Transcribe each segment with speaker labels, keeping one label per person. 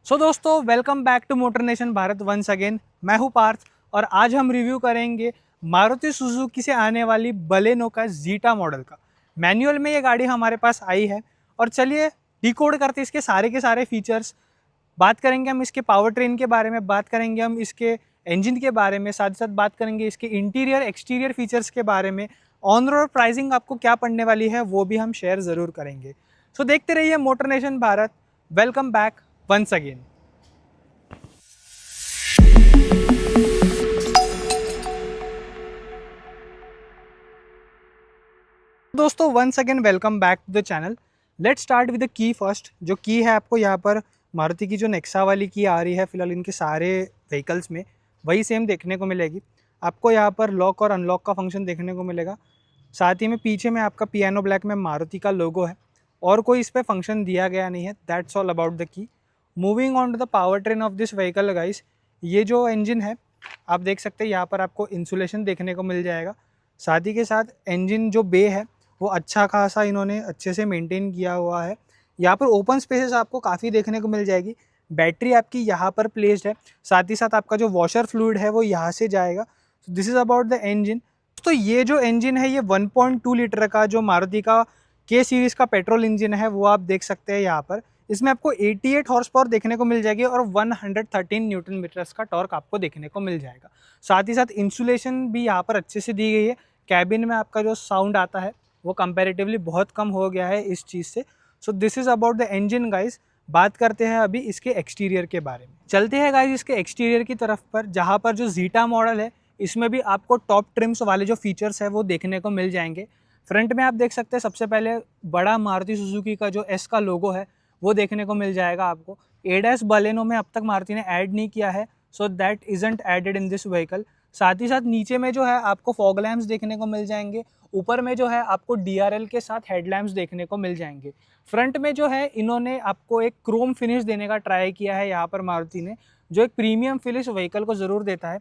Speaker 1: सो दोस्तों, welcome back to motor nation Bharat once again. मैं हूं पार्थ और आज हम रिव्यू करेंगे मारुति सुजुकी से आने वाली बलेनो का जीटा मॉडल का। मैनुअल में ये गाड़ी हमारे पास आई है और चलिए डिकोड करते इसके सारे फीचर्स। बात करेंगे हम इसके पावर ट्रेन के बारे में, बात करेंगे हम इसके इंजन के बारे में, साथ ही साथ बात करेंगे इसके इंटीरियर एक्सटीरियर फीचर्स के बारे में। ऑन रोड प्राइसिंग आपको क्या पड़ने वाली है वो भी हम शेयर ज़रूर करेंगे। सो देखते रहिए motor nation Bharat. Welcome back once again. दोस्तों, once again welcome back to the channel. Let's start with the key first. जो की है आपको यहाँ पर मारुति की जो नेक्सा वाली की आ रही है, फिलहाल इनके सारे व्हीकल्स में वही सेम देखने को मिलेगी। आपको यहाँ पर लॉक और अनलॉक का फंक्शन देखने को मिलेगा। साथ ही में पीछे में आपका पियानो ब्लैक में मारुति का लोगो है और कोई इस पर फंक्शन दिया गया नहीं है। That's all about the key. Moving on to the power train of this vehicle guys, ये जो इंजन है आप देख सकते हैं यहाँ पर आपको इंसुलेशन देखने को मिल जाएगा। साथ ही के साथ इंजन जो बे है वो अच्छा खासा इन्होंने अच्छे से मेंटेन किया हुआ है। यहाँ पर ओपन स्पेसेस आपको काफ़ी देखने को मिल जाएगी। बैटरी आपकी यहाँ पर प्लेस्ड है, साथ ही साथ आपका जो वॉशर फ्लूइड है वो यहाँ से जाएगा। सो this is about the engine. तो ये जो इंजन है ये 1.2 लीटर का जो मारुति का के सीरीज़ का पेट्रोल इंजन है वो आप देख सकते हैं यहाँ पर। इसमें आपको 88 हॉर्स पावर देखने को मिल जाएगी और 113 न्यूटन मीटर्स का टॉर्क आपको देखने को मिल जाएगा। साथ ही साथ इंसुलेशन भी यहाँ पर अच्छे से दी गई है। कैबिन में आपका जो साउंड आता है वो कंपैरेटिवली बहुत कम हो गया है इस चीज़ से। सो this is about the engine guys. बात करते हैं अभी इसके एक्सटीरियर के बारे में। चलते हैं गाइस इसके एक्सटीरियर की तरफ पर, जहाँ पर जो जीटा मॉडल है इसमें भी आपको टॉप ट्रिम्स वाले जो फीचर्स है वो देखने को मिल जाएंगे। फ्रंट में आप देख सकते हैं सबसे पहले बड़ा मारुति सुजुकी का जो एस का लोगो है वो देखने को मिल जाएगा आपको। एडैस बलेनो में अब तक मारुति ने ऐड नहीं किया है, so that isn't added in this vehicle. साथ ही साथ नीचे में जो है आपको फॉग लैम्प्स देखने को मिल जाएंगे। ऊपर में जो है आपको DRL के साथ हेडलैम्प्स देखने को मिल जाएंगे। फ्रंट में जो है इन्होंने आपको एक क्रोम फिनिश देने का ट्राई किया है यहाँ पर मारुति ने, जो एक प्रीमियम फिनिश व्हीकल को ज़रूर देता है।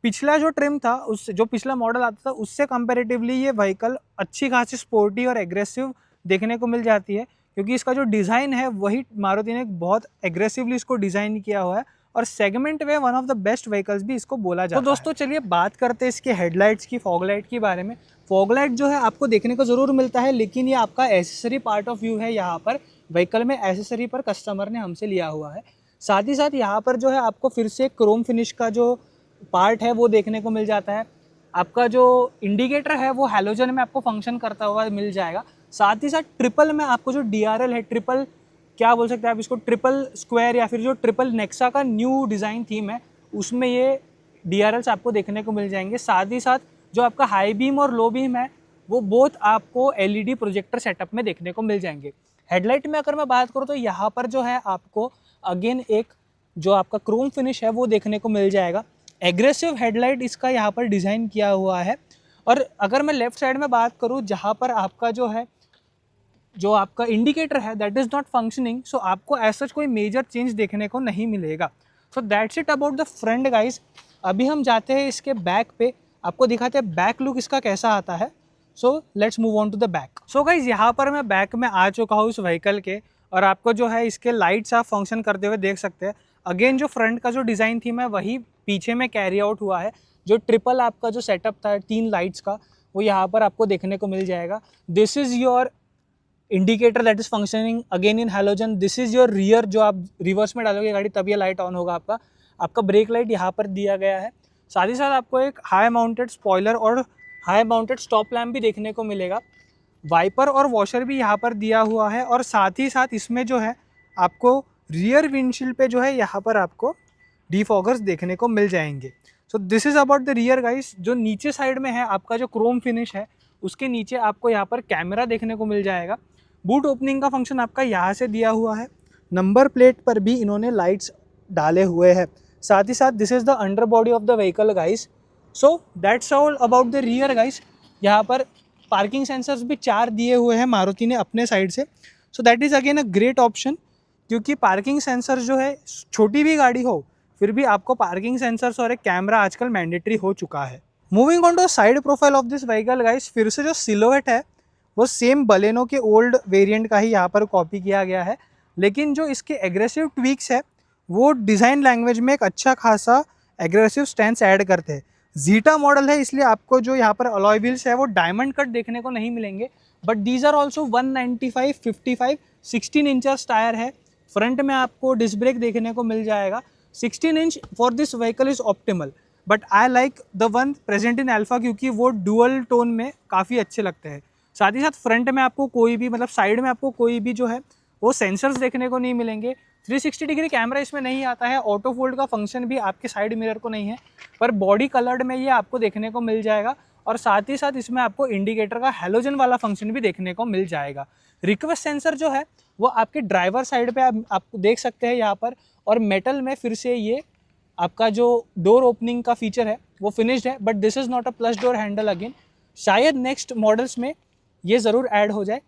Speaker 1: पिछला जो ट्रिम था उस जो पिछला मॉडल आता था उससे कंपैरेटिवली ये व्हीकल अच्छी खासी स्पोर्टी और एग्रेसिव देखने को मिल जाती है, क्योंकि इसका जो डिज़ाइन है वही मारुति ने बहुत एग्रेसिवली इसको डिज़ाइन किया हुआ है और सेगमेंट में one of the best vehicles भी इसको बोला जाता है। तो दोस्तों चलिए बात करते हैं इसके हेडलाइट्स की, फॉग लाइट के बारे में। फॉग लाइट जो है आपको देखने को ज़रूर मिलता है, लेकिन ये आपका एसेसरी पार्ट ऑफ व्यू है। यहाँ पर व्हीकल में एसेसरी पर कस्टमर ने हमसे लिया हुआ है। साथ ही साथ यहाँ पर जो है आपको फिर से क्रोम फिनिश का जो पार्ट है वो देखने को मिल जाता है। आपका जो इंडिकेटर है वो हैलोजन में आपको फंक्शन करता हुआ मिल जाएगा। साथ ही साथ ट्रिपल में आपको जो DRL है, ट्रिपल क्या बोल सकते हैं आप इसको, ट्रिपल स्क्वायर या फिर जो ट्रिपल नेक्सा का न्यू डिज़ाइन थीम है उसमें ये DRLs आपको देखने को मिल जाएंगे। साथ ही साथ जो आपका हाई बीम और लो बीम है वो बोथ आपको LED प्रोजेक्टर सेटअप में देखने को मिल जाएंगे। हेडलाइट में अगर मैं बात करूँ तो यहाँ पर जो है आपको अगेन एक जो आपका क्रोम फिनिश है वो देखने को मिल जाएगा। एग्रेसिव हेडलाइट इसका यहाँ पर डिज़ाइन किया हुआ है। और अगर मैं लेफ़्ट साइड में बात करूँ जहाँ पर आपका जो आपका इंडिकेटर है दैट इज़ नॉट फंक्शनिंग, सो आपको ऐसा कोई मेजर चेंज देखने को नहीं मिलेगा। So that's it about the front guys. अभी हम जाते हैं इसके बैक पे, आपको दिखाते हैं बैक लुक इसका कैसा आता है। So let's move on to the back. So guys यहाँ पर मैं बैक में आ चुका हूँ इस व्हीकल के और आपको जो है इसके लाइट्स आप फंक्शन करते हुए देख सकते हैं। अगेन जो फ्रंट का जो डिज़ाइन थीम है वही पीछे में कैरी आउट हुआ है। जो ट्रिपल आपका जो सेटअप था 3 लाइट्स का वो यहाँ पर आपको देखने को मिल जाएगा। This is your indicator that is functioning again in halogen. This is your rear, जो आप रिवर्स में डालोगे गाड़ी तब ये लाइट ऑन होगा आपका ब्रेक लाइट यहाँ पर दिया गया है। साथ ही साथ आपको एक हाई माउंटेड स्पॉइलर और हाई माउंटेड स्टॉप लैम्प भी देखने को मिलेगा। वाइपर और वॉशर भी यहाँ पर दिया हुआ है और साथ ही साथ इसमें जो है आपको रियर विंडशील्ड पे जो है यहाँ पर आपको डिफॉगर्स देखने को मिल जाएंगे। सो this is about the rear guys. जो नीचे साइड में है आपका जो क्रोम फिनिश है उसके नीचे आपको यहाँ पर कैमरा देखने को मिल जाएगा। बूट ओपनिंग का फंक्शन आपका यहाँ से दिया हुआ है। नंबर प्लेट पर भी इन्होंने लाइट्स डाले हुए हैं। साथ ही साथ this is the under body of the vehicle guys. So that's all about the rear guys. यहाँ पर पार्किंग सेंसर्स भी 4 दिए हुए हैं मारुति ने अपने साइड से। सो that is again a great option, क्योंकि पार्किंग सेंसर जो है छोटी भी गाड़ी हो फिर भी आपको पार्किंग सेंसर्स और एक कैमरा आजकल मैंडेटरी हो चुका है। Moving on to side profile of this vehicle guys, फिर से जो सिलोएट है वो सेम बलेनो के ओल्ड वेरिएंट का ही यहाँ पर कॉपी किया गया है, लेकिन जो इसके एग्रेसिव ट्वीक्स है वो डिज़ाइन लैंग्वेज में एक अच्छा खासा एग्रेसिव स्टैंस ऐड करते हैं। जीटा मॉडल है, इसलिए आपको जो यहाँ पर अलॉय व्हील्स है वो डायमंड कट देखने को नहीं मिलेंगे, but these are also 195, 55, 16 inchers tyre है। फ्रंट में आपको डिस्क ब्रेक देखने को मिल जाएगा। 16 inch for this vehicle is optimal, but I like the one present in alpha, क्योंकि वो डुअल टोन में काफ़ी अच्छे लगते हैं। साथ ही साथ फ्रंट में आपको कोई भी, मतलब साइड में आपको कोई भी जो है वो सेंसर्स देखने को नहीं मिलेंगे। 360 डिग्री कैमरा इसमें नहीं आता है, ऑटो फोल्ड का फंक्शन भी आपके साइड मिरर को नहीं है, पर बॉडी कलर्ड में ये आपको देखने को मिल जाएगा। और साथ ही साथ इसमें आपको इंडिकेटर का हैलोजन वाला फंक्शन भी देखने को मिल जाएगा। रिक्वेस्ट सेंसर जो है वो आपके ड्राइवर साइड पे आपको देख सकते हैं यहाँ पर। और मेटल में फिर से ये आपका जो डोर ओपनिंग का फीचर है वो फिनिश्ड है, but this is not a plus door handle again. शायद नेक्स्ट मॉडल्स में ये ज़रूर ऐड हो जाए।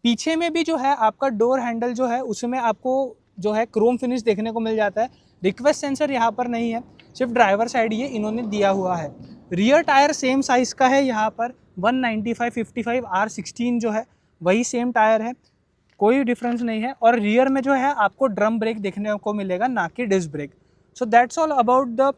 Speaker 1: पीछे में भी जो है आपका डोर हैंडल जो है उसमें आपको जो है क्रोम फिनिश देखने को मिल जाता है। रिक्वेस्ट सेंसर यहाँ पर नहीं है, सिर्फ ड्राइवर साइड ये इन्होंने दिया हुआ है। रियर टायर सेम साइज़ का है यहाँ पर, 195, 55 R16 जो है वही सेम टायर है, कोई डिफरेंस नहीं है। और रियर में जो है आपको ड्रम ब्रेक देखने को मिलेगा, ना कि disc brake. So that's all about the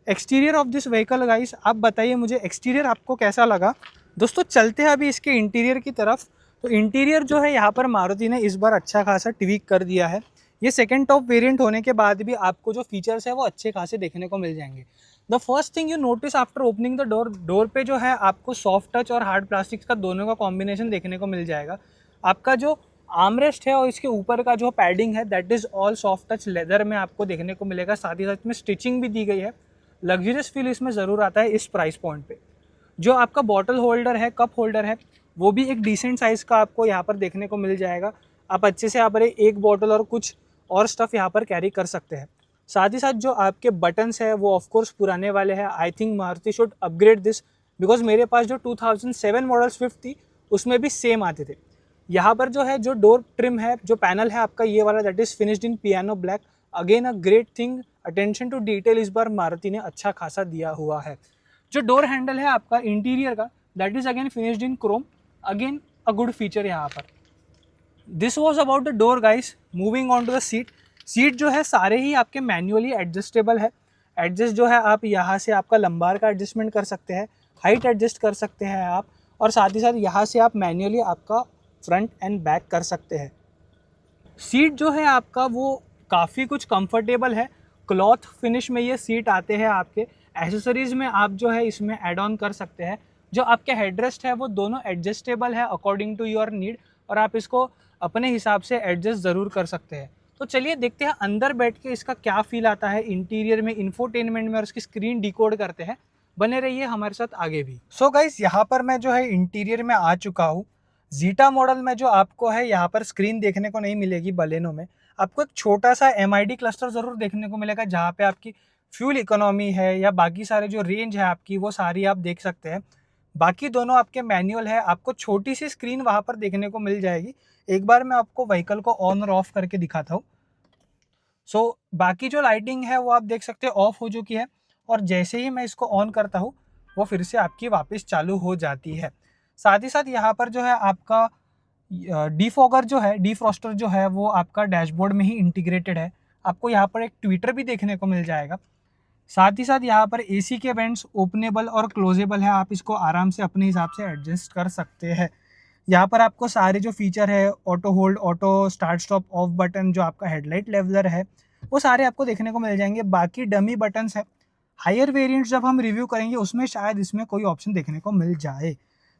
Speaker 1: exterior of this vehicle guys. आप बताइए मुझे एक्सटीरियर आपको कैसा लगा। दोस्तों चलते हैं अभी इसके इंटीरियर की तरफ। तो इंटीरियर जो है यहाँ पर मारुति ने इस बार अच्छा खासा ट्वीक कर दिया है। ये सेकेंड टॉप वेरिएंट होने के बाद भी आपको जो फीचर्स है वो अच्छे खासे देखने को मिल जाएंगे। The first thing you notice after opening the door पे जो है आपको सॉफ्ट टच और हार्ड प्लास्टिक्स का दोनों का कॉम्बिनेशन देखने को मिल जाएगा। आपका जो आर्मरेस्ट है और इसके ऊपर का जो पैडिंग है that is all soft touch leather में आपको देखने को मिलेगा। साथ ही साथ में स्टिचिंग भी दी गई है। लग्जरियस फील इसमें ज़रूर आता है इस प्राइस पॉइंट पे। जो आपका बॉटल होल्डर है, कप होल्डर है, वो भी एक डिसेंट साइज़ का आपको यहाँ पर देखने को मिल जाएगा। आप अच्छे से यहाँ पर एक बॉटल और कुछ और स्टफ़ यहाँ पर कैरी कर सकते हैं। साथ ही साथ जो आपके बटन्स है वो ऑफ कोर्स पुराने वाले हैं। I think Maruti should upgrade this, because मेरे पास जो 2007 मॉडल स्विफ्ट थी उसमें भी सेम आते थे। यहाँ पर जो है जो डोर ट्रिम है, जो पैनल है आपका ये वाला, that is finished in piano black. Again a great thing, attention to detail इस बार मारुति ने अच्छा खासा दिया हुआ है। जो डोर हैंडल है आपका इंटीरियर का, that is again finished in chrome. Again a good feature यहाँ पर। This was about the door guys. Moving on to the seat. Seat जो है सारे ही आपके मैन्युअली एडजस्टेबल है। एडजस्ट जो है आप यहाँ से आपका लंबार का एडजस्टमेंट कर सकते हैं, हाइट एडजस्ट कर सकते हैं आप, और साथ ही साथ यहाँ से आप मैन्युअली आपका फ्रंट एंड बैक कर सकते हैं। सीट जो है आपका वो काफ़ी कुछ कंफर्टेबल है। क्लॉथ फिनिश में ये सीट आते हैं आपके। एसेसरीज़ में आप जो है इसमें ऐड ऑन कर सकते हैं। जो आपके हेडरेस्ट है वो दोनों एडजस्टेबल है अकॉर्डिंग टू योर नीड, और आप इसको अपने हिसाब से एडजस्ट ज़रूर कर सकते हैं। तो चलिए देखते हैं अंदर बैठ के इसका क्या फील आता है इंटीरियर में, इंफोटेनमेंट में, और उसकी स्क्रीन डिकोड करते हैं। बने रहिए हमारे साथ आगे भी। सो गाइस यहाँ पर मैं जो है इंटीरियर में आ चुका हूँ। जीटा मॉडल में जो आपको है यहाँ पर स्क्रीन देखने को नहीं मिलेगी बलेनो में। आपको एक छोटा सा MID क्लस्टर ज़रूर देखने को मिलेगा, जहाँ पे आपकी फ्यूल इकोनॉमी है या बाकी सारे जो रेंज है आपकी वो सारी आप देख सकते हैं। बाकी दोनों आपके मैनुअल है। आपको छोटी सी स्क्रीन वहाँ पर देखने को मिल जाएगी। एक बार मैं आपको व्हीकल को ऑन और ऑफ करके दिखाता हूँ। सो बाकी जो लाइटिंग है वो आप देख सकते हैं ऑफ हो चुकी है, और जैसे ही मैं इसको ऑन करता हूँ वो फिर से आपकी वापस चालू हो जाती है। साथ ही साथ यहाँ पर जो है आपका डीफॉगर जो है, डीफ्रॉस्टर जो है वो आपका डैशबोर्ड में ही इंटीग्रेटेड है। आपको यहाँ पर एक ट्विटर भी देखने को मिल जाएगा। साथ ही साथ यहाँ पर AC के वेंट्स ओपनेबल और क्लोजेबल है, आप इसको आराम से अपने हिसाब से एडजस्ट कर सकते हैं। यहाँ पर आपको सारे जो फीचर है, auto hold, auto start stop off button, जो आपका हेडलाइट लेवलर है, वो सारे आपको देखने को मिल जाएंगे। बाकी डमी बटन्स है। हायर वेरिएंट्स जब हम रिव्यू करेंगे उसमें शायद इसमें कोई ऑप्शन देखने को मिल जाए।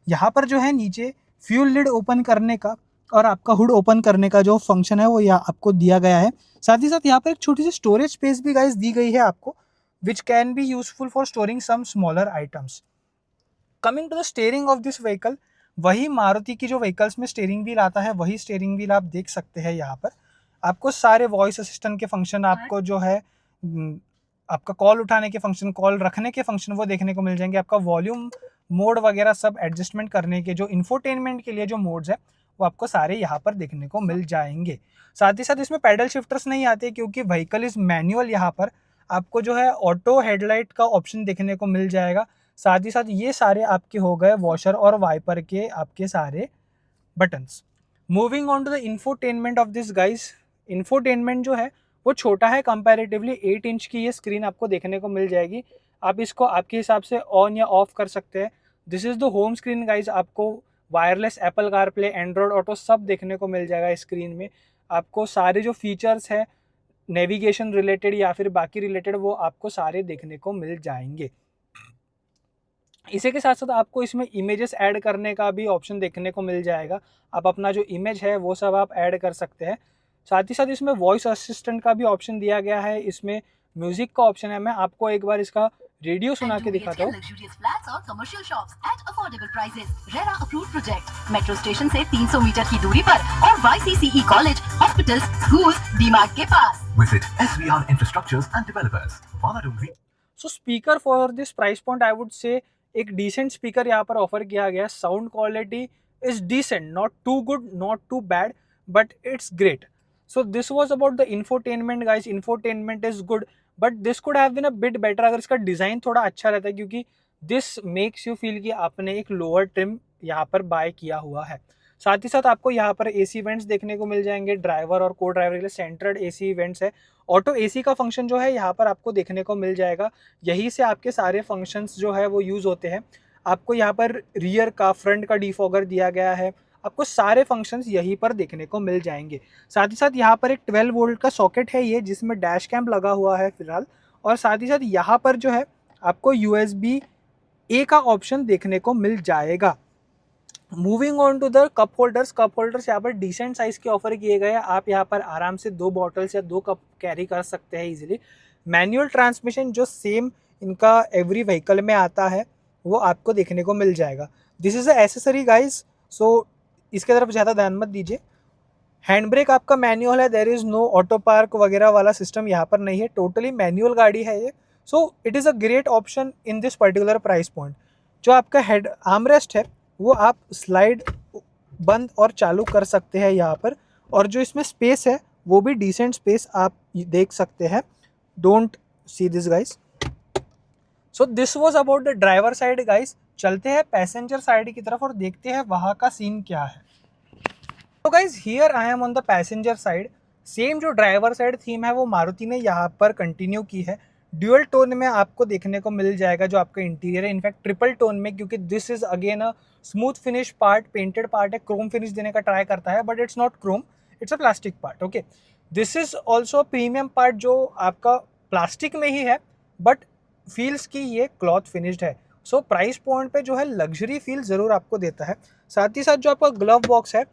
Speaker 1: यहाँ पर जो है नीचे फ्यूल लिड ओपन करने का और आपका हुड ओपन करने का जो फंक्शन है वो यहाँ आपको दिया गया है। साथ ही साथ यहाँ पर एक छोटी सी स्टोरेज स्पेस भी गाइस दी गई है आपको, which can be useful for storing some smaller items. Coming to the steering of this vehicle, वही मारुति की जो व्हीकल्स में स्टेयरिंग व्हील आता है वही स्टेयरिंग व्हील आप देख सकते हैं। यहाँ पर आपको सारे वॉइस असिस्टेंट के फंक्शन, आपको जो है आपका कॉल उठाने के फंक्शन, कॉल रखने के फंक्शन वो देखने को मिल जाएंगे। आपका वॉल्यूम मोड वगैरह सब एडजस्टमेंट करने के जो इंफोटेनमेंट के लिए जो मोड्स है वो आपको सारे यहाँ पर देखने को मिल जाएंगे। साथ ही साथ इसमें पैडल शिफ्टर्स नहीं आते क्योंकि व्हीकल इज़ मैनुअल। यहाँ पर आपको जो है ऑटो हेडलाइट का ऑप्शन देखने को मिल जाएगा। साथ ही साथ ये सारे आपके हो गए वॉशर और वाइपर के आपके सारे buttons. Moving on to the infotainment of this guys. Infotainment जो है वो छोटा है कंपैरेटिवली। 8 इंच की ये स्क्रीन आपको देखने को मिल जाएगी। आप इसको आपके हिसाब से ऑन या ऑफ कर सकते हैं। This is the home screen guys. आपको wireless Apple CarPlay, Android auto सब देखने को मिल जाएगा स्क्रीन में। आपको सारे जो फीचर्स है नेविगेशन रिलेटेड या फिर बाकी रिलेटेड वो आपको सारे देखने को मिल जाएंगे। इसी के साथ साथ आपको इसमें इमेजेस ऐड करने का भी ऑप्शन देखने को मिल जाएगा। आप अपना जो इमेज है वो सब आप ऐड कर सकते हैं। साथ ही साथ इसमें वॉइस असिस्टेंट का भी ऑप्शन दिया गया है। इसमें म्यूजिक का ऑप्शन है। मैं आपको एक बार इसका रेडियो सुना के दिखाता हूँ।
Speaker 2: मेट्रो स्टेशन से 300 मीटर की दूरी पर और YCCE college, hospitals, schools, DMart के पास। Visit SVR Infrastructures and Developers, Valadungri.
Speaker 1: So speaker for this price point I would say एक डिसेंट स्पीकर यहाँ पर ऑफर किया गया। Sound quality is decent, not too good, not too bad, but it's great. So this was about the infotainment guys. Infotainment is good but this could have been a bit better अगर इसका design थोड़ा अच्छा रहता है, क्योंकि this makes you feel कि आपने एक लोअर ट्रिम यहाँ पर बाय किया हुआ है। साथ ही साथ आपको यहाँ पर एसी वेंट्स देखने को मिल जाएंगे। ड्राइवर और को ड्राइवर के लिए सेंटर्ड एसी वेंट्स है। ऑटो एसी का फंक्शन जो है यहाँ पर आपको देखने को मिल जाएगा। यहीं से आपके सारे फंक्शंस जो है वो यूज़ होते हैं। आपको यहाँ पर रियर का, फ्रंट का डिफॉगर दिया गया है। आपको सारे फंक्शंस यहीं पर देखने को मिल जाएंगे। साथ ही साथ यहाँ पर एक 12 वोल्ट का सॉकेट है ये, जिसमें डैश कैम्प लगा हुआ है फिलहाल। और साथ ही साथ यहाँ पर जो है आपको USB-A का ऑप्शन देखने को मिल जाएगा। Moving on to the cup holders. Cup holders यहाँ पर डिसेंट साइज के ऑफर किए गए हैं। आप यहाँ पर आराम से 2 बॉटल्स या 2 कप कैरी कर सकते हैं इजीली। मैनुअल ट्रांसमिशन जो सेम इनका एवरी व्हीकल में आता है वो आपको देखने को मिल जाएगा। This is a accessory guys, so इसके तरफ ज़्यादा ध्यान मत दीजिए। हैंड ब्रेक आपका मैनुअल है। There is no auto park वगैरह वाला सिस्टम यहाँ पर नहीं है। टोटली मैनुअल गाड़ी है ये। सो it is a great option in this particular price point. जो आपका हेड आर्मरेस्ट है वो आप स्लाइड बंद और चालू कर सकते हैं यहाँ पर। और जो इसमें स्पेस है वो भी डिसेंट स्पेस आप देख सकते हैं। Don't see this guys. So this was about the driver side guys. चलते हैं पैसेंजर साइड की तरफ और देखते हैं वहाँ का सीन क्या है। तो guys here I am on the passenger side. Same जो ड्राइवर साइड थीम है वो मारुति ने यहाँ पर कंटिन्यू की है। ड्यूअल टोन में आपको देखने को मिल जाएगा जो आपका इंटीरियर है। इनफैक्ट ट्रिपल टोन में, क्योंकि this is again a smooth finish part, painted part है। क्रोम फिनिश देने का ट्राई करता है but it's not Chrome, it's a plastic part. Okay, this is also premium part जो आपका प्लास्टिक में ही है बट फील्स की ये क्लॉथ फिनिश्ड है। सो प्राइस पॉइंट पे जो है लग्जरी फील ज़रूर आपको देता है। साथ ही साथ जो आपका ग्लव बॉक्स है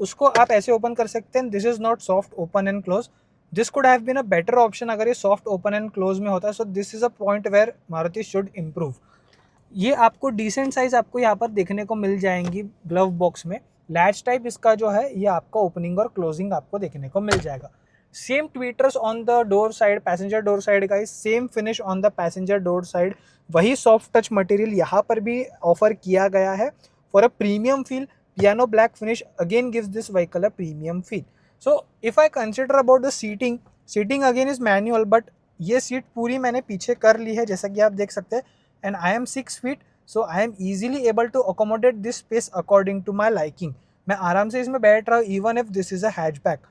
Speaker 1: उसको आप ऐसे ओपन कर सकते हैं। This is not soft open and close. This could have been a better option अगर ये सॉफ्ट ओपन एंड क्लोज में होता है। So this is a point where Maruti should improve. ये आपको डिसेंट साइज आपको यहाँ पर देखने को मिल जाएंगी ग्लव बॉक्स में। लैच टाइप इसका जो है ये आपका ओपनिंग और क्लोजिंग आपको देखने को मिल जाएगा। Same tweeters on the door side, passenger door side का same finish on the passenger door side. वही सॉफ्ट टच मटेरियल यहाँ पर भी ऑफर किया गया है for a premium feel. Piano black finish again gives this vehicle a premium feel. So if I consider about the seating again is manual, but ये seat पूरी मैंने पीछे कर ली है जैसा कि आप देख सकते हैं। And I am 6 feet, so I am easily able to accommodate this space according to my liking. मैं आराम से इसमें बैठ रहा हूँ even if this is a hatchback.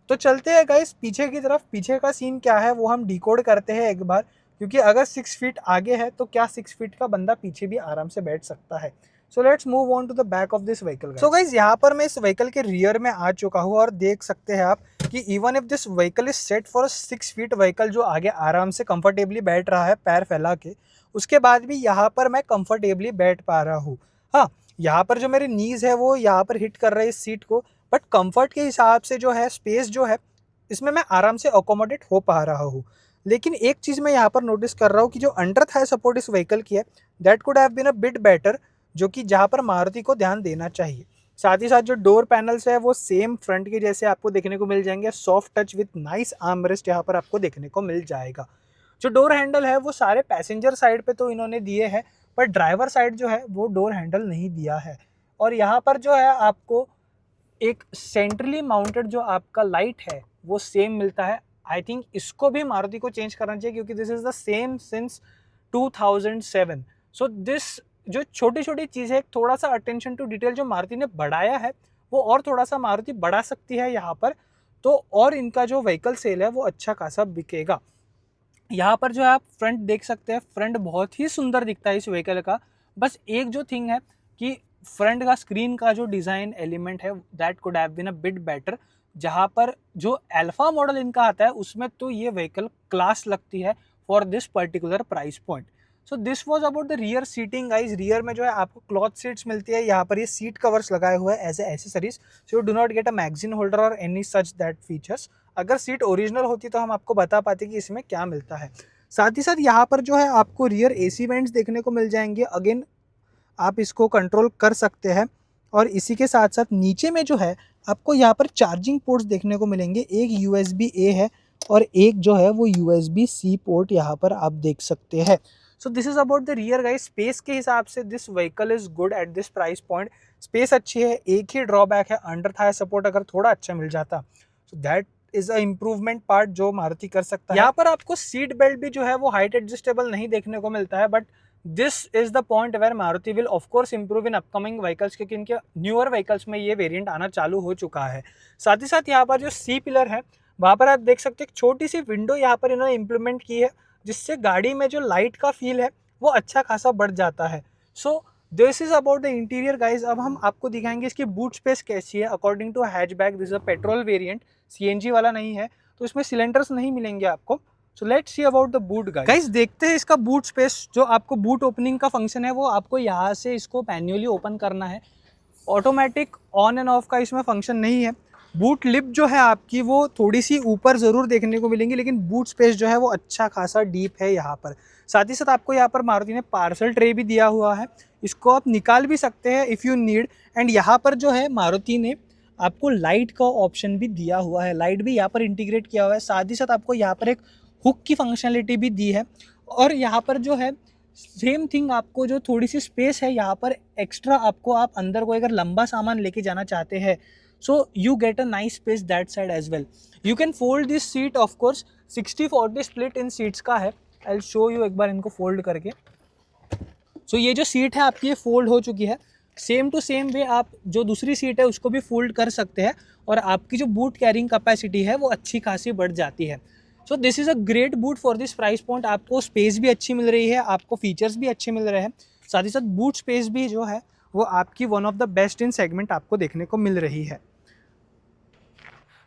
Speaker 1: तो चलते हैं गाइस पीछे की तरफ। पीछे का सीन क्या है वो हम डिकोड करते हैं एक बार, क्योंकि अगर 6 feet आगे है तो क्या 6 feet का बंदा पीछे भी आराम से बैठ सकता है। So let's move on to the back of this vehicle. So guys यहाँ पर मैं इस व्हीकल के रियर में आ चुका हूँ और देख सकते हैं आप कि even if this vehicle is set for 6 feet vehicle जो आगे आराम से कंफर्टेबली बैठ रहा है पैर फैला के, उसके बाद भी यहाँ पर मैं कंफर्टेबली बैठ पा रहा हूँ। हाँ, यहाँ पर जो मेरी नीज है वो यहाँ पर हिट कर रही है इस सीट को, बट कंफर्ट के हिसाब से जो है स्पेस जो है इसमें मैं आराम से अकोमोडेट हो पा रहा हूँ। लेकिन एक चीज़ मैं यहाँ पर नोटिस कर रहा हूँ कि जो अंडर थाई सपोर्ट इस व्हीकल की है that could have been a bit better, जो कि जहाँ पर मारुति को ध्यान देना चाहिए। साथ ही साथ जो डोर पैनल्स है वो सेम फ्रंट के जैसे आपको देखने को मिल जाएंगे। Soft touch with nice armrest यहाँ पर आपको देखने को मिल जाएगा। जो डोर हैंडल है वो सारे पैसेंजर साइड पे तो इन्होंने दिए हैं, पर ड्राइवर साइड जो है वो डोर हैंडल नहीं दिया है। और यहाँ पर जो है आपको एक सेंट्रली माउंटेड जो आपका लाइट है वो सेम मिलता है। आई थिंक इसको भी मारुति को चेंज करना चाहिए, क्योंकि this is the same since 2007। So this जो छोटी छोटी चीज़ है, थोड़ा सा अटेंशन टू डिटेल जो मारुति ने बढ़ाया है वो और थोड़ा सा मारुति बढ़ा सकती है यहाँ पर। तो और इनका जो व्हीकल सेल है वो अच्छा खासा बिकेगा। यहाँ पर जो है आप फ्रंट देख सकते हैं, फ्रंट बहुत ही सुंदर दिखता है इस व्हीकल का। बस एक जो थिंग है कि फ्रंट का स्क्रीन का जो डिज़ाइन एलिमेंट है that could have been a bit better. जहाँ पर जो अल्फा मॉडल इनका आता है उसमें तो ये व्हीकल क्लास लगती है for this particular price point. So this was about the rear seating guys. Rear में जो है आपको क्लॉथ सीट्स मिलती है, यहाँ पर ये सीट कवर्स लगाए हुए हैं as a accessories, so you do not get a magazine holder और एनी सच दैट फीचर्स। अगर सीट ओरिजिनल होती तो हम आपको बता पाते कि इसमें क्या मिलता है। साथ ही साथ यहाँ पर जो है आपको रियर एसी वेंट्स देखने को मिल जाएंगे, अगेन आप इसको कंट्रोल कर सकते हैं। और इसी के साथ साथ नीचे में जो है आपको यहाँ पर चार्जिंग पोर्ट्स देखने को मिलेंगे, एक USB-A है और एक जो है वो USB-C पोर्ट यहाँ पर आप देख सकते हैं। सो this is about the rear guys. Space के हिसाब से this vehicle is good at this price point. Space अच्छी है, एक ही ड्रॉबैक है अंडर थाई सपोर्ट अगर थोड़ा अच्छा मिल जाता, so that is a improvement part जो मारुति कर सकता है। यहाँ पर आपको सीट बेल्ट भी जो है वो हाइट एडजस्टेबल नहीं देखने को मिलता है, but this is the point where Maruti will of course improve in upcoming vehicles, क्योंकि इनके न्यूअर व्हीकल्स में ये वेरिएंट आना चालू हो चुका है। साथ ही साथ यहाँ पर जो सी पिलर है वहाँ पर आप देख सकते हैं एक छोटी सी विंडो यहाँ पर इन्होंने इम्प्लीमेंट की है, जिससे गाड़ी में जो लाइट का फील है वो अच्छा खासा बढ़ जाता है। So this is about the interior guys. अब हम आपको दिखाएंगे इसकी बूट स्पेस कैसी है according to hatchback. This is a petrol variant, CNG वाला नहीं है, तो इसमें सिलेंडर्स नहीं मिलेंगे आपको। So let's see about the boot guys. देखते हैं इसका बूट स्पेस। जो आपको बूट ओपनिंग का फंक्शन है वो आपको यहाँ से इसको मैन्युअली ओपन करना है, ऑटोमेटिक ऑन एंड ऑफ का इसमें फंक्शन नहीं है। बूट लिप जो है आपकी वो थोड़ी सी ऊपर ज़रूर देखने को मिलेंगी, लेकिन बूट स्पेस जो है वो अच्छा खासा डीप है यहाँ पर। साथ ही साथ आपको यहाँ पर मारुति ने पार्सल ट्रे भी दिया हुआ है, इसको आप निकाल भी सकते हैं इफ़ यू नीड। एंड यहाँ पर जो है मारुति ने आपको लाइट का ऑप्शन भी दिया हुआ है, लाइट भी यहाँ पर इंटीग्रेट किया हुआ है। साथ ही साथ आपको यहाँ पर एक हुक की फंक्शनलिटी भी दी है। और यहाँ पर जो है सेम थिंग, आपको जो थोड़ी सी स्पेस है यहाँ पर एक्स्ट्रा, आपको आप अंदर कोई अगर लंबा सामान लेके जाना चाहते हैं so you get a nice space that side as well. You can fold this seat, of course 60-40 split in seats का है। आई विल शो यू एक बार इनको फोल्ड करके। सो ये जो सीट है आपकी ये फोल्ड हो चुकी है। सेम टू सेम वे आप जो दूसरी सीट है उसको भी फोल्ड कर सकते हैं और आपकी जो बूट कैरिंग कैपेसिटी है वो अच्छी खासी बढ़ जाती है। So this is a great boot for this price point. आपको स्पेस भी अच्छी मिल रही है, आपको फीचर्स भी अच्छे मिल रहे हैं, साथ ही साथ बूट स्पेस भी जो है वो आपकी one of the best in segment आपको देखने को मिल रही है।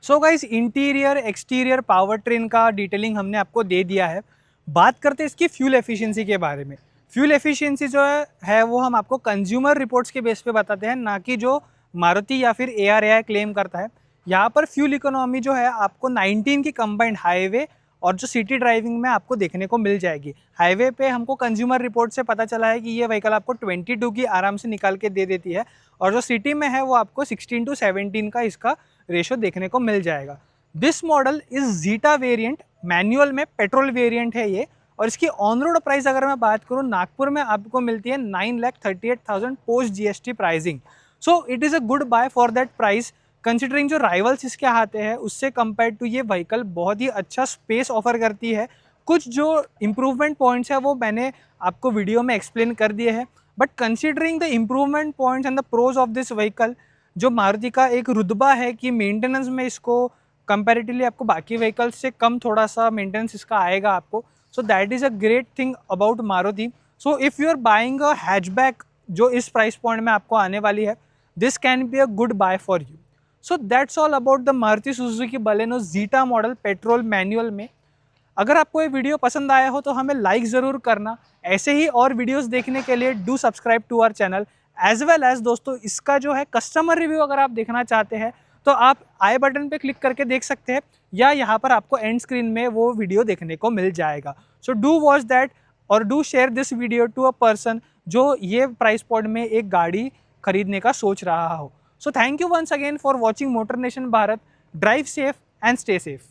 Speaker 1: So guys, interior exterior power train का डिटेलिंग हमने आपको दे दिया है। बात करते हैं इसकी फ्यूल एफिशिएंसी के बारे में। फ्यूल एफिशिएंसी जो है वो हम आपको कंज्यूमर रिपोर्ट्स के बेस पे बताते हैं, ना कि जो मारुति या फिर ARAI क्लेम करता है। यहाँ पर फ्यूल इकोनॉमी जो है आपको 19 की कंबाइंड हाईवे और जो सिटी ड्राइविंग में आपको देखने को मिल जाएगी। हाईवे पे हमको कंज्यूमर रिपोर्ट से पता चला है कि ये व्हीकल आपको 22 की आराम से निकाल के दे देती है, और जो सिटी में है वो आपको 16-17 का इसका रेशो देखने को मिल जाएगा। This model is zeta variant, manual में पेट्रोल वेरिएंट है ये। और इसकी ऑन रोड प्राइस अगर मैं बात करूँ, नागपुर में आपको मिलती है 9,38,000 post GST pricing. So it is a good buy for that price, considering जो राइवल्स इसके आते हैं उससे कंपेयर टू ये व्हीकल बहुत ही अच्छा स्पेस ऑफर करती है। कुछ जो इम्प्रूवमेंट पॉइंट्स है वो मैंने आपको वीडियो में एक्सप्लेन कर दिए हैं, but considering the improvement points and the pros of this vehicle, जो मारुति का एक रुतबा है कि मेंटेनेंस में इसको कंपैरेटिवली आपको बाकी व्हीकल्स से कम थोड़ा सा मेंटेनेंस इसका आएगा आपको। So that is a great thing about Maruti. So if you are buying a hatchback जो इस प्राइस पॉइंट में आपको आने वाली है, this can be a good buy for you. So that's all about the Maruti Suzuki Baleno Zeta model petrol manual में। अगर आपको ये वीडियो पसंद आया हो तो हमें लाइक ज़रूर करना। ऐसे ही और वीडियोस देखने के लिए do subscribe to our channel as well as. दोस्तों, इसका जो है कस्टमर रिव्यू अगर आप देखना चाहते हैं तो आप आई बटन पे क्लिक करके देख सकते हैं, या यहाँ पर आपको एंड स्क्रीन में वो वीडियो देखने को मिल जाएगा। सो डू वॉच दैट और do share this video to a person जो ये प्राइस पॉइंट में एक गाड़ी खरीदने का सोच रहा हो। So thank you once again for watching motor nation Bharat. Drive safe and stay safe.